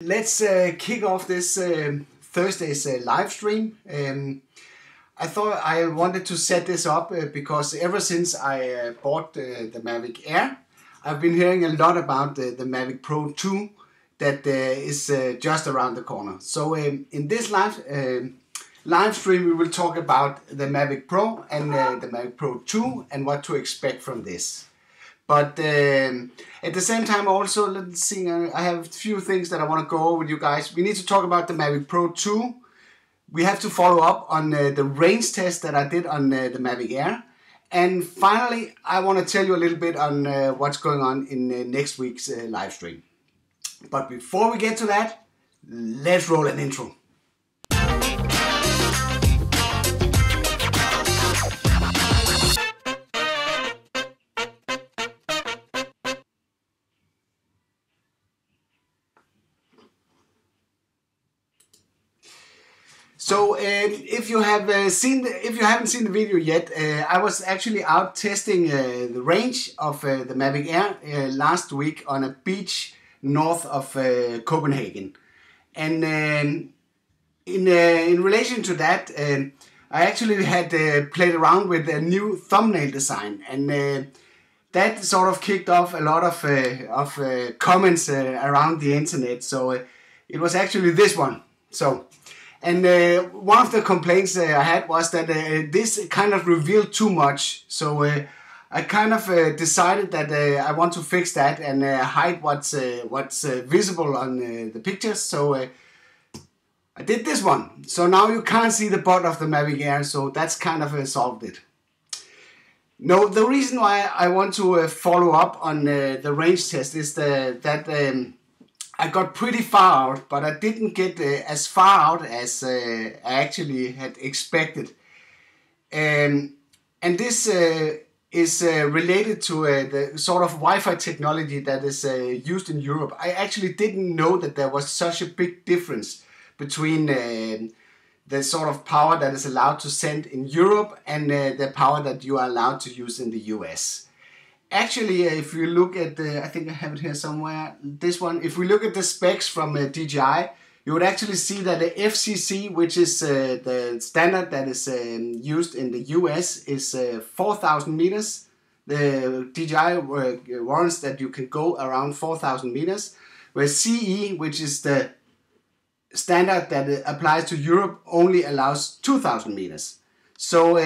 Let's kick off this Thursday's live stream. I thought I wanted to set this up because ever since I bought the Mavic Air, I've been hearing a lot about the Mavic Pro 2 that is just around the corner. So in this live stream we will talk about the Mavic Pro and the Mavic Pro 2 and what to expect from this. But at the same time also, let's see, I have a few things that I want to go over with you guys. We need to talk about the Mavic Pro 2. We have to follow up on the range test that I did on the Mavic Air. And finally, I want to tell you a little bit on what's going on in next week's live stream. But before we get to that, let's roll an intro. So if you haven't seen the video yet, I was actually out testing the range of the Mavic Air last week on a beach north of Copenhagen, and in relation to that, I actually had played around with a new thumbnail design, and that sort of kicked off a lot of comments around the internet. So it was actually this one. And one of the complaints I had was that this kind of revealed too much. So I kind of decided that I want to fix that and hide what's visible on the pictures. So I did this one. So now you can't see the butt of the Mavic Air. So that's kind of solved it. No, the reason why I want to follow up on the range test is that I got pretty far out, but I didn't get as far out as I actually had expected. And this is related to the sort of Wi-Fi technology that is used in Europe. I actually didn't know that there was such a big difference between the sort of power that is allowed to send in Europe and the power that you are allowed to use in the US. Actually, if you look at I think I have it here somewhere, this one, if we look at the specs from DJI, you would actually see that the FCC, which is the standard that is used in the US, is 4,000 meters. The DJI warrants that you can go around 4,000 meters, where CE, which is the standard that applies to Europe, only allows 2,000 meters. So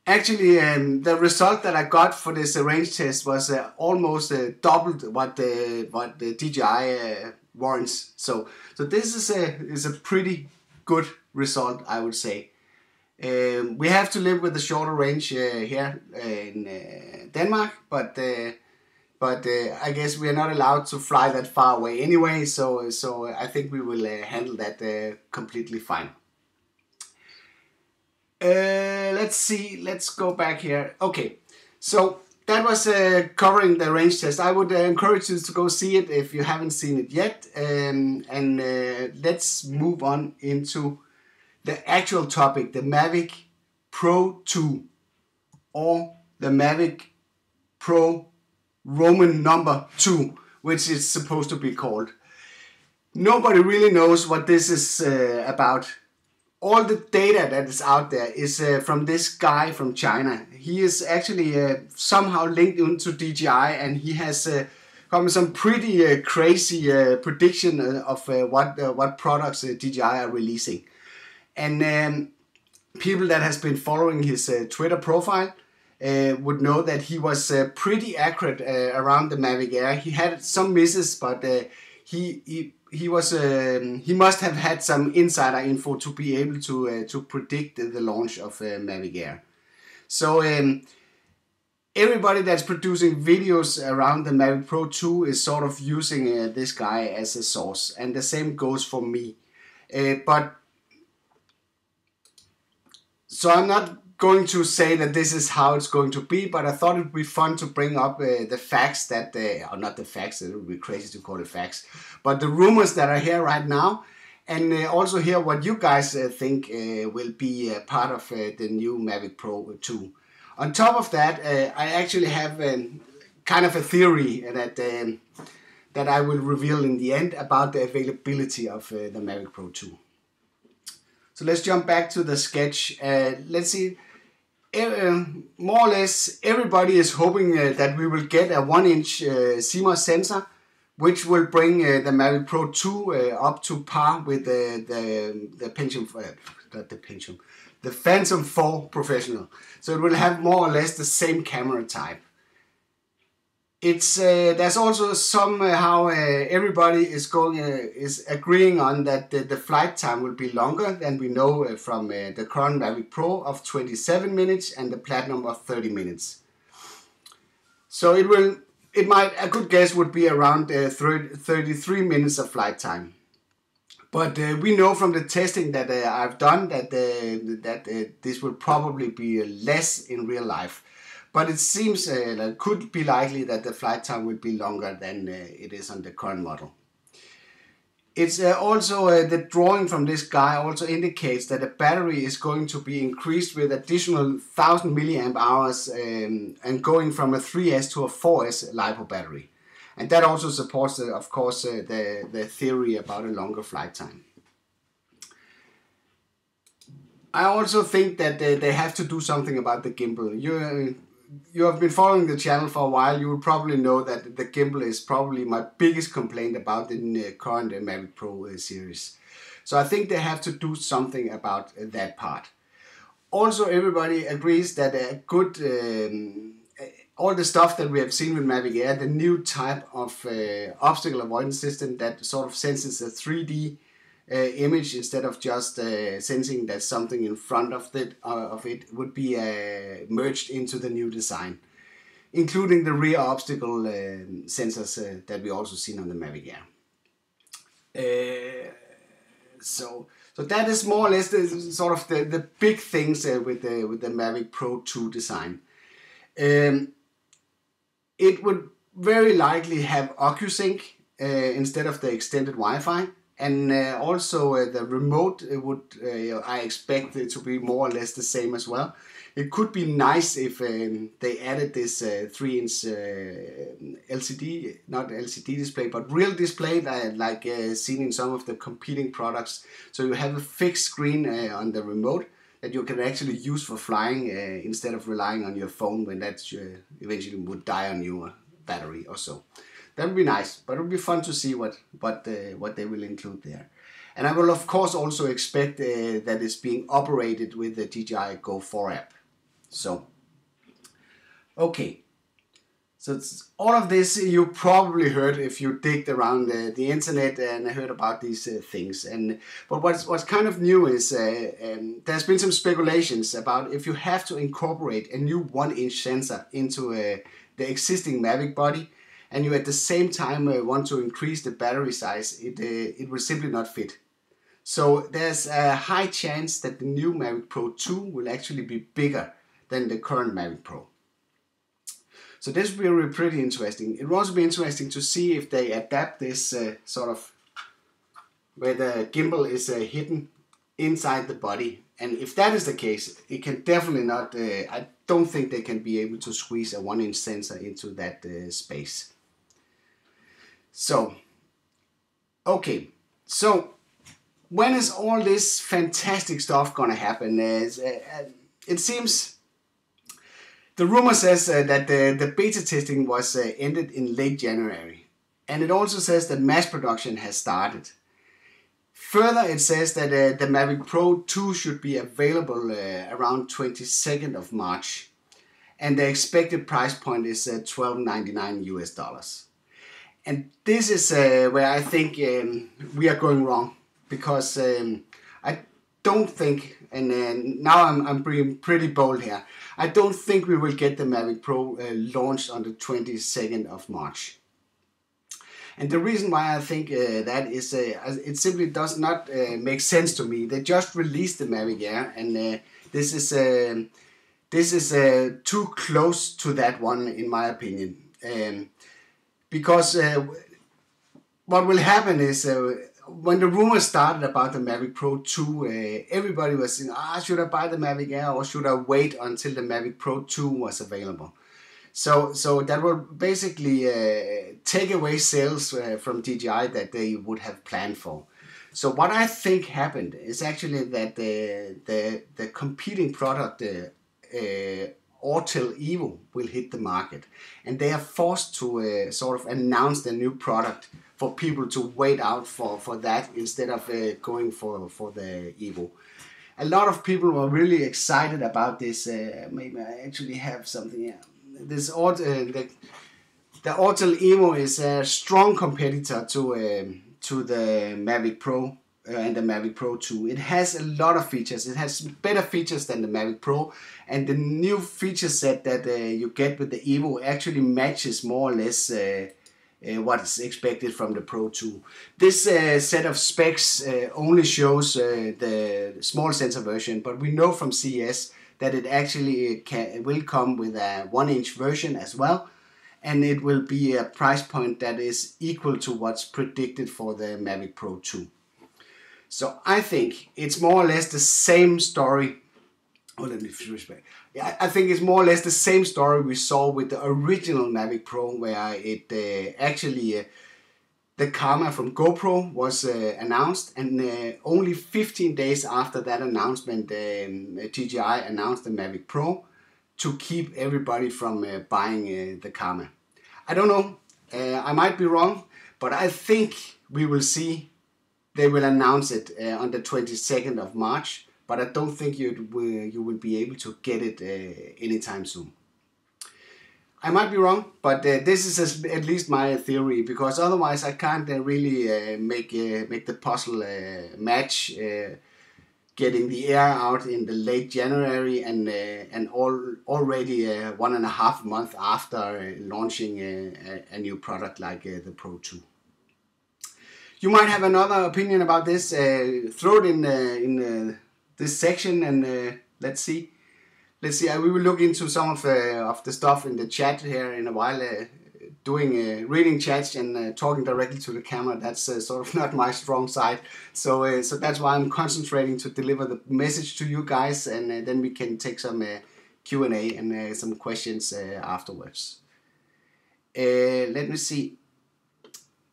actually, the result that I got for this range test was almost doubled what the DJI warrants. So this is a pretty good result, I would say. We have to live with the shorter range here in Denmark, but I guess we are not allowed to fly that far away anyway. So I think we will handle that completely fine. Let's see, let's go back here. Okay, so that was covering the range test. I would encourage you to go see it if you haven't seen it yet. And let's move on into the actual topic, the Mavic Pro 2 or the Mavic Pro Roman number 2, which it's supposed to be called. Nobody really knows what this is about. All the data that is out there is from this guy from China. He is actually somehow linked into DJI, and he has come with some pretty crazy prediction of what products DJI are releasing. And people that has been following his Twitter profile would know that he was pretty accurate around the Mavic Air. He had some misses, but he must have had some insider info to be able to predict the launch of Mavic Air. So everybody that's producing videos around the Mavic Pro 2 is sort of using this guy as a source, and the same goes for me. So I'm not going to say that this is how it's going to be, but I thought it would be fun to bring up the facts that, or not the facts, it would be crazy to call it facts, but the rumors that are here right now, and also hear what you guys think will be part of the new Mavic Pro 2. On top of that, I actually have kind of a theory that that I will reveal in the end about the availability of the Mavic Pro 2. So let's jump back to the sketch. Let's see. More or less everybody is hoping that we will get a 1-inch CMOS sensor, which will bring the Mavic Pro 2 up to par with the Phantom 4 Professional. So it will have more or less the same camera type. It's there's also somehow everybody is agreeing on that the flight time will be longer than we know from the current Mavic Pro of 27 minutes and the Platinum of 30 minutes. So a good guess would be around 33 minutes of flight time. But we know from the testing that I've done that this will probably be less in real life. But it seems it could be likely that the flight time will be longer than it is on the current model. It's also the drawing from this guy also indicates that the battery is going to be increased with additional 1000 milliamp hours and going from a 3S to a 4S LiPo battery. And that also supports, of course, the theory about a longer flight time. I also think that they have to do something about the gimbal. You have been following the channel for a while, you will probably know that the gimbal is probably my biggest complaint about the current Mavic Pro series. So I think they have to do something about that part. Also, everybody agrees that a good, all the stuff that we have seen with Mavic Air, the new type of obstacle avoidance system that sort of senses a 3D image instead of just sensing that something in front of it would be merged into the new design, including the rear obstacle sensors that we also seen on the Mavic Air. So that is more or less the sort of the big things with the Mavic Pro 2 design. It would very likely have OcuSync instead of the extended Wi-Fi. And also the remote would, I expect it to be more or less the same as well. It could be nice if they added this 3-inch LCD, not LCD display, but real display like seen in some of the competing products. So you have a fixed screen on the remote that you can actually use for flying instead of relying on your phone when that eventually would die on your battery or so. That would be nice, but it would be fun to see what they will include there. And I will of course also expect that it's being operated with the DJI Go 4 app. So, okay. So all of this you probably heard if you digged around the internet and heard about these things. But what's kind of new is there's been some speculations about if you have to incorporate a new 1-inch sensor into the existing Mavic body, and you at the same time want to increase the battery size, it will simply not fit. So there's a high chance that the new Mavic Pro 2 will actually be bigger than the current Mavic Pro. So this will be pretty interesting. It will also be interesting to see if they adapt this sort of where the gimbal is hidden inside the body. And if that is the case, it can definitely not, I don't think they can be able to squeeze a 1-inch sensor into that space. So, okay, so when is all this fantastic stuff gonna happen? It seems, the rumor says that the beta testing was ended in late January, and it also says that mass production has started. Further, it says that the Mavic Pro 2 should be available around 22nd of March, and the expected price point is $12.99 US. And this is where I think we are going wrong, because I don't think, and now I'm being pretty bold here, I don't think we will get the Mavic Pro launched on the 22nd of March. And the reason why I think that is it simply does not make sense to me. They just released the Mavic Air, and this is too close to that one in my opinion. Because what will happen is when the rumors started about the Mavic Pro 2, everybody was saying, should I buy the Mavic Air or should I wait until the Mavic Pro 2 was available? So that will basically take away sales from DJI that they would have planned for. So what I think happened is actually that the competing product, Autel Evo, will hit the market, and they are forced to sort of announce the new product for people to wait out for that instead of going for the Evo. A lot of people were really excited about this. Maybe I actually have something here. This the Autel Evo is a strong competitor to the Mavic Pro and the Mavic Pro 2. It has a lot of features. It has better features than the Mavic Pro, and the new feature set that you get with the Evo actually matches more or less what is expected from the Pro 2. This set of specs only shows the small sensor version, but we know from CES that it actually will come with a 1-inch version as well, and it will be a price point that is equal to what's predicted for the Mavic Pro 2. So I think it's more or less the same story. Oh, let me respect. Yeah, I think it's more or less the same story we saw with the original Mavic Pro, where it actually the camera from GoPro was announced, and only 15 days after that announcement, DJI announced the Mavic Pro to keep everybody from buying the camera. I don't know, I might be wrong, but I think we will see they will announce it on the 22nd of March, but I don't think you will be able to get it anytime soon. I might be wrong, but this is at least my theory, because otherwise I can't really make the puzzle match. Getting the Air out in the late January and already 1.5 months after launching a new product like the Pro 2. You might have another opinion about this. Throw it in this section, and let's see. We will look into some of the stuff in the chat here in a while. Doing reading chats and talking directly to the camera, that's sort of not my strong side. So that's why I'm concentrating to deliver the message to you guys, and then we can take some Q&A and some questions afterwards. Let me see.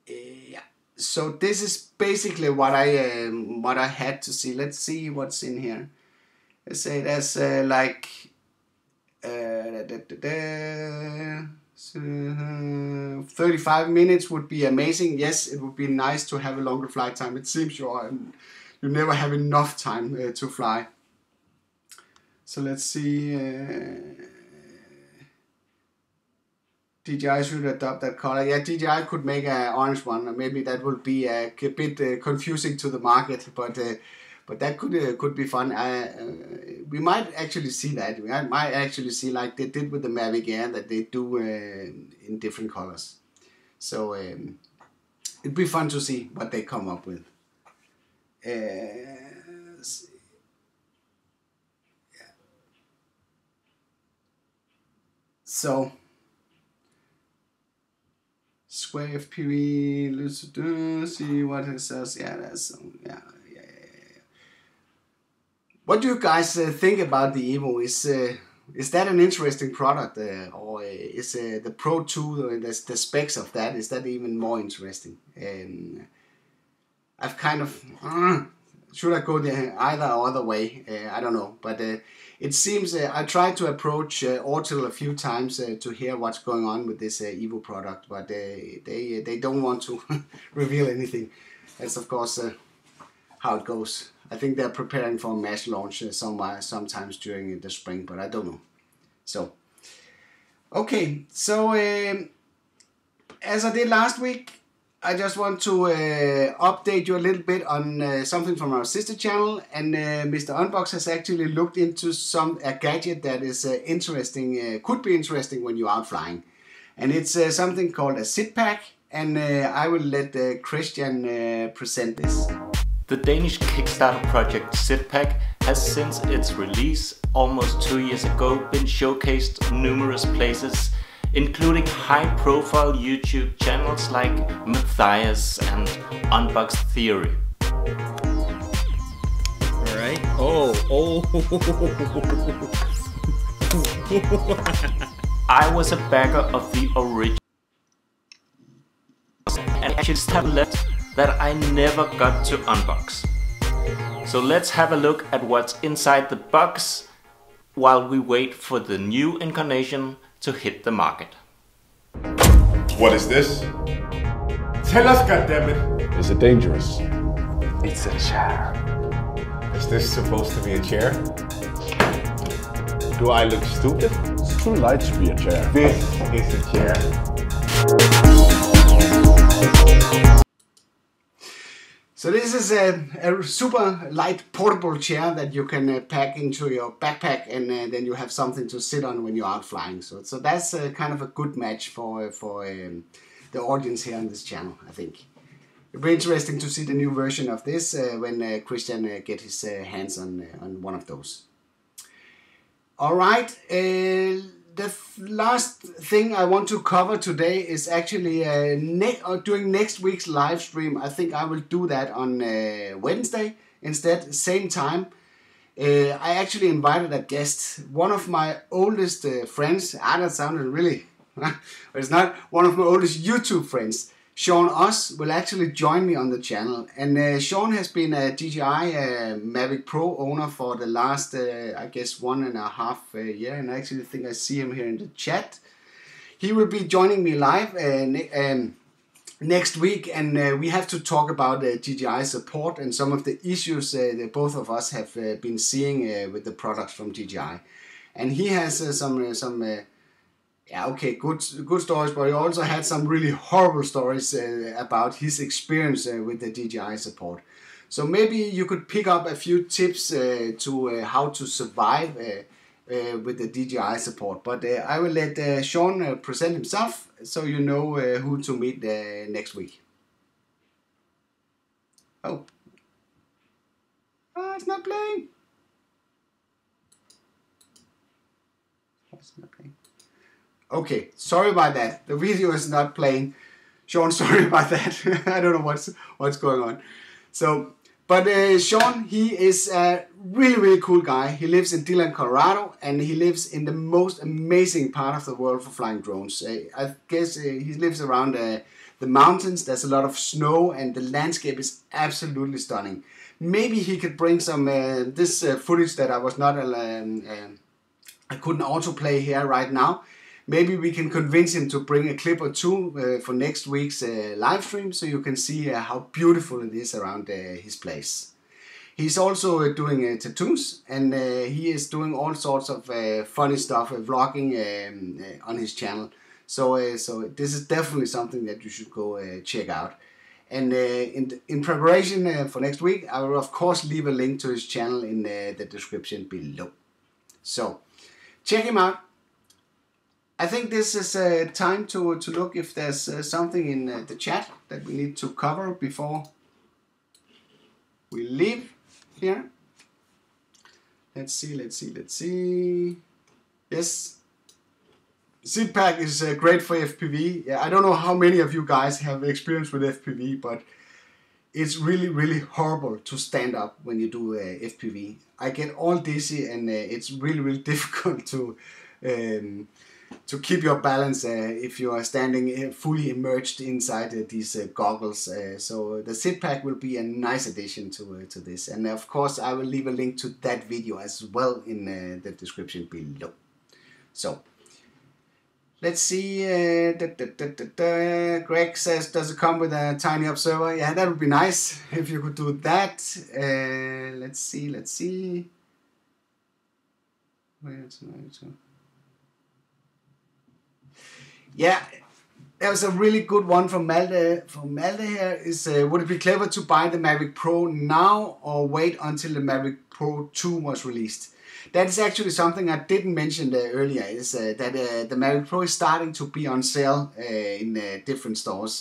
Yeah. So this is basically what I had to see. Let's see what's in here. Let's say there's 35 minutes would be amazing. Yes, it would be nice to have a longer flight time. It seems you never have enough time to fly. So let's see. DJI should adopt that color. Yeah, DJI could make an orange one. Maybe that would be a bit confusing to the market, but that could be fun. We might actually see that. We might actually see, like they did with the Mavic Air, that they do in different colors. So it'd be fun to see what they come up with. So Square FPV, let's see what it says. Yeah, that's yeah. What do you guys think about the Evo? Is that an interesting product, or is the Pro 2, the specs of that, is that even more interesting? I've kind of should I go the either or other way? I don't know, but it seems I tried to approach Autel a few times to hear what's going on with this Evo product, but they don't want to reveal anything. That's of course how it goes. I think they're preparing for a mass launch sometimes during the spring, but I don't know. So, okay, so as I did last week, I just want to update you a little bit on something from our sister channel, and Mr. Unbox has actually looked into a gadget that is interesting, could be interesting when you're out flying, and it's something called a sit pack, and I will let Christian present this. The Danish Kickstarter project SitPack has since its release almost 2 years ago been showcased numerous places, including high-profile YouTube channels like Matthias and Unbox Theory. Alright, I was a backer of the original and I just have left that I never got to unbox. So let's have a look at what's inside the box while we wait for the new incarnation to hit the market. What is this? Tell us, goddammit! Is it dangerous? It's a chair. Is this supposed to be a chair? Do I look stupid? It's too light to be a chair. This is a chair. So this is a super light portable chair that you can pack into your backpack, and then you have something to sit on when you're out flying. So that's kind of a good match for the audience here on this channel, I think. It'll be interesting to see the new version of this when Christian get his hands on one of those. Alright, the last thing I want to cover today is actually during next week's live stream. I think I will do that on Wednesday instead, same time. I actually invited a guest, one of my oldest friends. That sounded really, but it's not, one of my oldest YouTube friends. Sean Oss will actually join me on the channel, and Sean has been a DJI Mavic Pro owner for the last, I guess, 1.5 year, and I actually think I see him here in the chat. He will be joining me live next week, and we have to talk about DJI support and some of the issues that both of us have been seeing with the products from DJI. And he has good stories, but he also had some really horrible stories about his experience with the DJI support. So maybe you could pick up a few tips to how to survive with the DJI support. But I will let Sean present himself, so you know who to meet next week. Oh, it's not playing. It's not playing. Okay, sorry about that. The video is not playing. Sean, sorry about that. I don't know what's going on. So, but Sean, he is a really cool guy. He lives in Dillon, Colorado, and he lives in the most amazing part of the world for flying drones. I guess he lives around the mountains. There's a lot of snow, and the landscape is absolutely stunning. Maybe he could bring some this footage that I was not I couldn't autoplay here right now. Maybe we can convince him to bring a clip or two for next week's live stream, so you can see how beautiful it is around his place. He's also doing tattoos, and he is doing all sorts of funny stuff, vlogging on his channel. So this is definitely something that you should go check out. And in preparation for next week, I will of course leave a link to his channel in the description below. So check him out. I think this is time to look if there's something in the chat that we need to cover before we leave here. Let's see. Yes. Seat pack is great for FPV. Yeah, I don't know how many of you guys have experience with FPV, but it's really horrible to stand up when you do FPV. I get all dizzy, and it's really difficult to keep your balance if you are standing fully immersed inside these goggles. So the sit pack will be a nice addition to this, and of course I will leave a link to that video as well in the description below. So let's see. Greg says, does it come with a tiny observer? Yeah, that would be nice if you could do that. Let's see. Yeah, that was a really good one from Malte. From Malte here is, would it be clever to buy the Mavic Pro now or wait until the Mavic Pro 2 was released? That is actually something I didn't mention earlier, is that the Mavic Pro is starting to be on sale in different stores.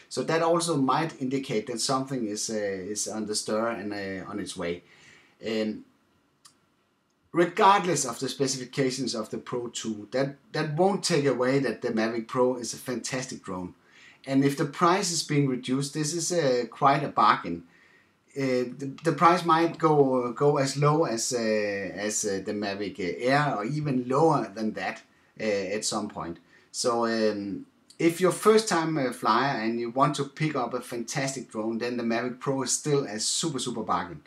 So that also might indicate that something is on the stir and on its way. Regardless of the specifications of the Pro 2, that won't take away that the Mavic Pro is a fantastic drone. And if the price is being reduced, this is quite a bargain. The price might go as low as the Mavic Air, or even lower than that. at some point. So if you're first time flyer and you want to pick up a fantastic drone, then the Mavic Pro is still a super bargain.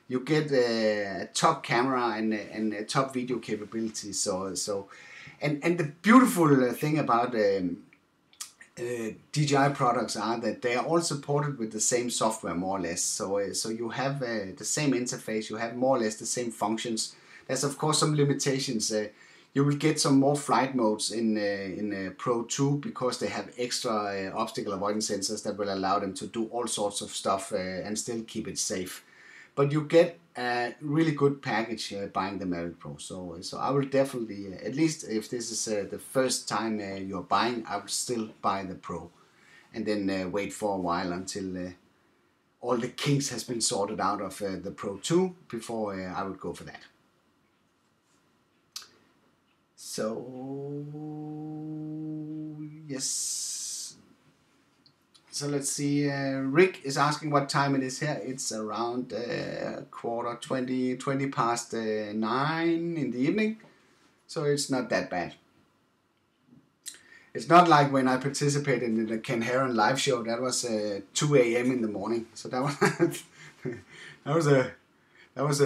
You get a top camera and a top video capability. And the beautiful thing about DJI products are that they are all supported with the same software, more or less. So you have the same interface, you have more or less the same functions. There's of course some limitations. You will get some more flight modes in Pro 2 because they have extra obstacle avoidance sensors that will allow them to do all sorts of stuff and still keep it safe. But you get a really good package buying the Mavic Pro. So I will definitely, at least if this is the first time you're buying, I will still buy the Pro. And then wait for a while until all the kinks has been sorted out of the Pro 2 before I would go for that. So, yes. So let's see, Rick is asking what time it is here. It's around 20 past 9 in the evening. So it's not that bad. It's not like when I participated in the Ken Heron live show. That was 2 a.m. in the morning. So that was that was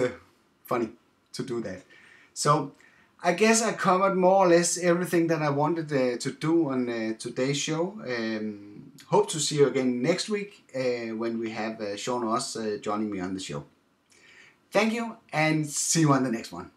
funny to do that. So I guess I covered more or less everything that I wanted to do on today's show. Hope to see you again next week when we have Sean Oss joining me on the show. Thank you and see you on the next one.